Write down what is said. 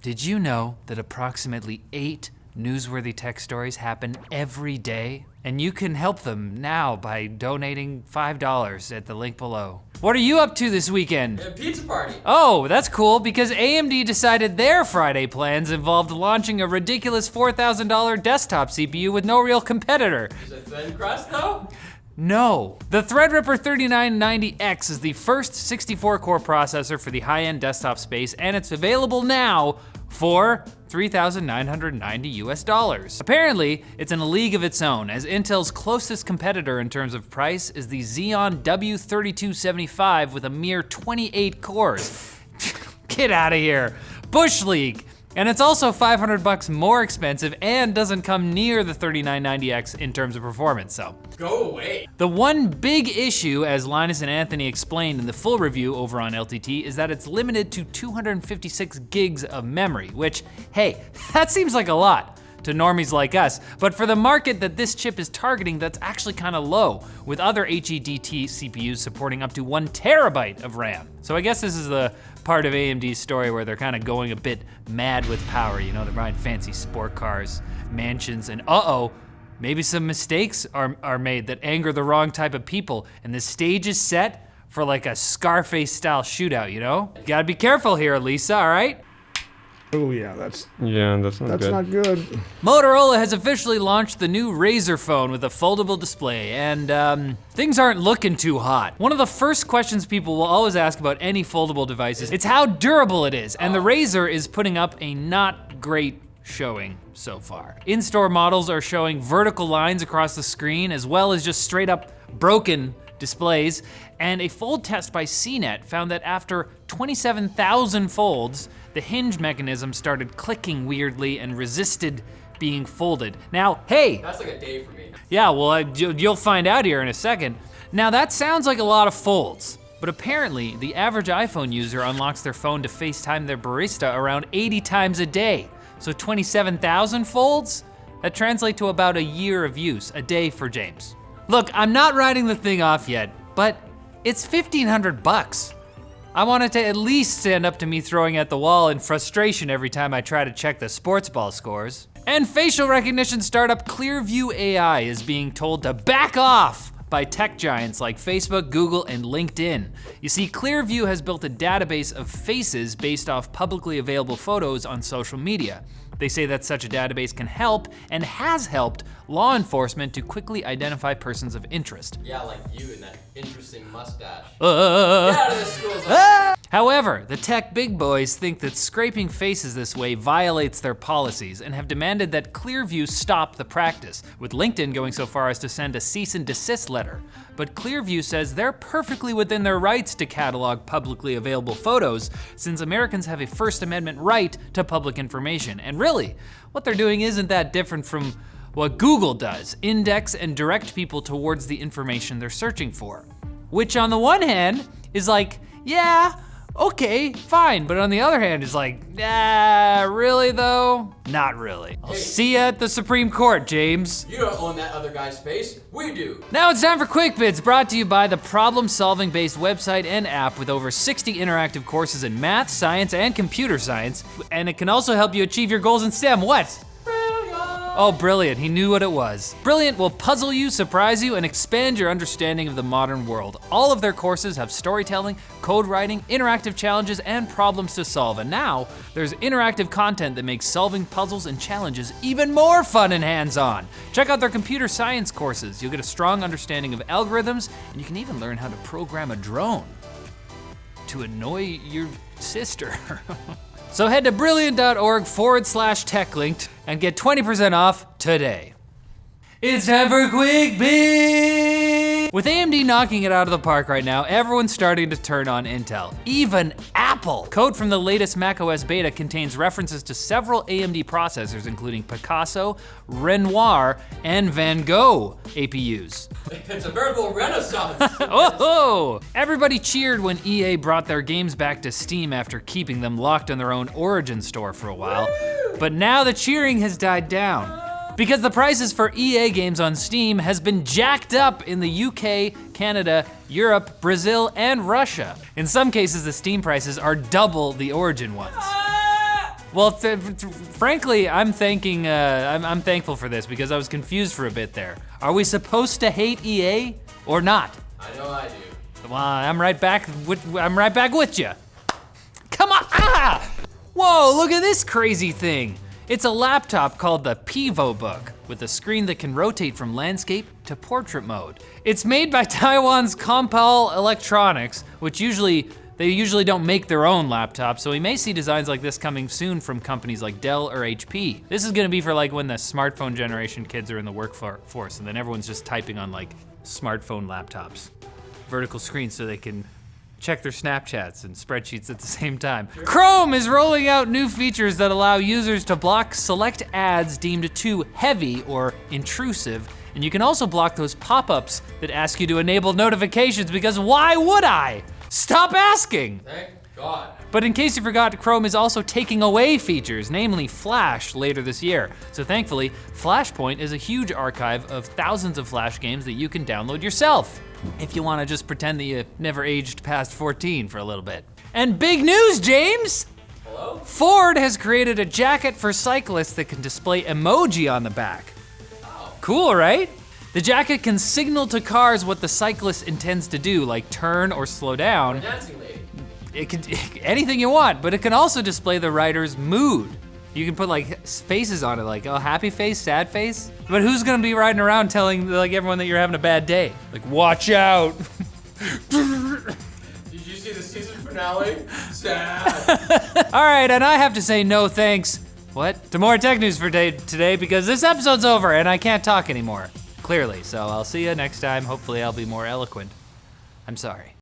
Did you know that approximately 8 newsworthy tech stories happen every day? And you can help them now by donating $5 at the link below. What are you up to this weekend? A pizza party. Oh, that's cool, because AMD decided their Friday plans involved launching a ridiculous $4,000 desktop CPU with no real competitor. Is it thin crust though? No. The Threadripper 3990X is the first 64-core processor for the high-end desktop space, and it's available now for $3,990 US. Apparently, it's in a league of its own, as Intel's closest competitor in terms of price is the Xeon W3275 with a mere 28 cores. Get out of here. Bush League. And it's also $500 more expensive and doesn't come near the 3990X in terms of performance, so. Go away. The one big issue, as Linus and Anthony explained in the full review over on LTT, is that it's limited to 256 gigs of memory, which, hey, that seems like a lot to normies like us, but for the market that this chip is targeting, that's actually kind of low, with other HEDT CPUs supporting up to 1 terabyte of RAM. So I guess this is the part of AMD's story where they're kind of going a bit mad with power. You know, they're buying fancy sport cars, mansions, and maybe some mistakes are made that anger the wrong type of people, and the stage is set for like a Scarface style shootout, you know? You gotta be careful here, Lisa, all right? Oh yeah, that's That's not good. Motorola has officially launched the new Razr phone with a foldable display, and things aren't looking too hot. One of the first questions people will always ask about any foldable device is how durable it is, and the Razr is putting up a not great showing so far. In-store models are showing vertical lines across the screen, as well as just straight up broken displays, and a fold test by CNET found that after 27,000 folds, the hinge mechanism started clicking weirdly and resisted being folded. Now, hey! That's like a day for me. Yeah, well, you'll find out here in a second. Now that sounds like a lot of folds, but apparently the average iPhone user unlocks their phone to FaceTime their barista around 80 times a day. So 27,000 folds? That translates to about a year of use, a day for James. Look, I'm not writing the thing off yet, but it's $1,500. I want it to at least stand up to me throwing at the wall in frustration every time I try to check the sports ball scores. And facial recognition startup Clearview AI is being told to back off by tech giants like Facebook, Google, and LinkedIn. You see, Clearview has built a database of faces based off publicly available photos on social media. They say that such a database can help, and has helped, law enforcement to quickly identify persons of interest. Yeah, like you and that interesting mustache. Get out of this school zone. However, the tech big boys think that scraping faces this way violates their policies and have demanded that Clearview stop the practice, with LinkedIn going so far as to send a cease and desist letter. But Clearview says they're perfectly within their rights to catalog publicly available photos, since Americans have a First Amendment right to public information. And really, what they're doing isn't that different from what Google does, index and direct people towards the information they're searching for. Which on the one hand is like, yeah, okay, fine, but on the other hand is like, really though? Not really. I'll see ya at the Supreme Court, James. You don't own that other guy's face, we do. Now it's time for Quick Bits, brought to you by the problem-solving based website and app with over 60 interactive courses in math, science, and computer science, and it can also help you achieve your goals in STEM. What? Oh, brilliant, he knew what it was. Brilliant will puzzle you, surprise you, and expand your understanding of the modern world. All of their courses have storytelling, code writing, interactive challenges, and problems to solve. And now, there's interactive content that makes solving puzzles and challenges even more fun and hands-on. Check out their computer science courses. You'll get a strong understanding of algorithms, and you can even learn how to program a drone to annoy your sister. So head to brilliant.org/techlinked and get 20% off today. It's time for Quick Bits! With AMD knocking it out of the park right now, everyone's starting to turn on Intel, even Apple. Code from the latest macOS beta contains references to several AMD processors, including Picasso, Renoir, and Van Gogh APUs. It's a veritable renaissance. Oh! Everybody cheered when EA brought their games back to Steam after keeping them locked in their own Origin store for a while. But now the cheering has died down, because the prices for EA games on Steam has been jacked up in the UK, Canada, Europe, Brazil, and Russia. In some cases, the Steam prices are double the Origin ones. Well, frankly, I'm thankful for this because I was confused for a bit there. Are we supposed to hate EA or not? I know I do. Well, I'm right back with you. Come on, ah! Whoa, look at this crazy thing. It's a laptop called the Pivo Bug with a screen that can rotate from landscape to portrait mode. It's made by Taiwan's Compal Electronics, which they usually don't make their own laptops, so we may see designs like this coming soon from companies like Dell or HP. This is gonna be for like when the smartphone generation kids are in the workforce and then everyone's just typing on like smartphone laptops. Vertical screens so they can check their Snapchats and spreadsheets at the same time. Chrome is rolling out new features that allow users to block select ads deemed too heavy or intrusive, and you can also block those pop-ups that ask you to enable notifications, because why would I? Stop asking! Thank God. But in case you forgot, Chrome is also taking away features, namely Flash, later this year. So thankfully, Flashpoint is a huge archive of thousands of Flash games that you can download yourself, if you wanna just pretend that you never aged past 14 for a little bit. And big news, James! Hello? Ford has created a jacket for cyclists that can display emoji on the back. Oh. Cool, right? The jacket can signal to cars what the cyclist intends to do, like turn or slow down. Dancing lady. It can, anything you want, but it can also display the rider's mood. You can put like faces on it, like, oh, happy face, sad face. But who's gonna be riding around telling like everyone that you're having a bad day? Like, watch out. Did you see the season finale? Sad. All right, and I have to say no thanks. What? To more tech news for today because this episode's over and I can't talk anymore, clearly. So I'll see you next time. Hopefully I'll be more eloquent. I'm sorry.